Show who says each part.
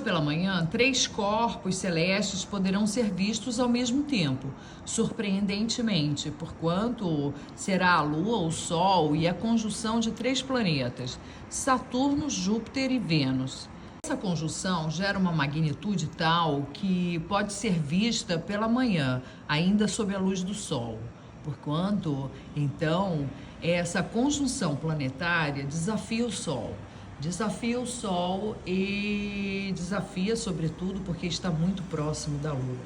Speaker 1: pela manhã, 3 corpos celestes poderão ser vistos ao mesmo tempo, surpreendentemente, porquanto será a Lua, o Sol e a conjunção de 3 planetas, Saturno, Júpiter e Vênus. Essa conjunção gera uma magnitude tal que pode ser vista pela manhã, ainda sob a luz do Sol, porquanto, então, essa conjunção planetária desafia o Sol. Desafia o Sol e desafia, sobretudo, porque está muito próximo da Lua.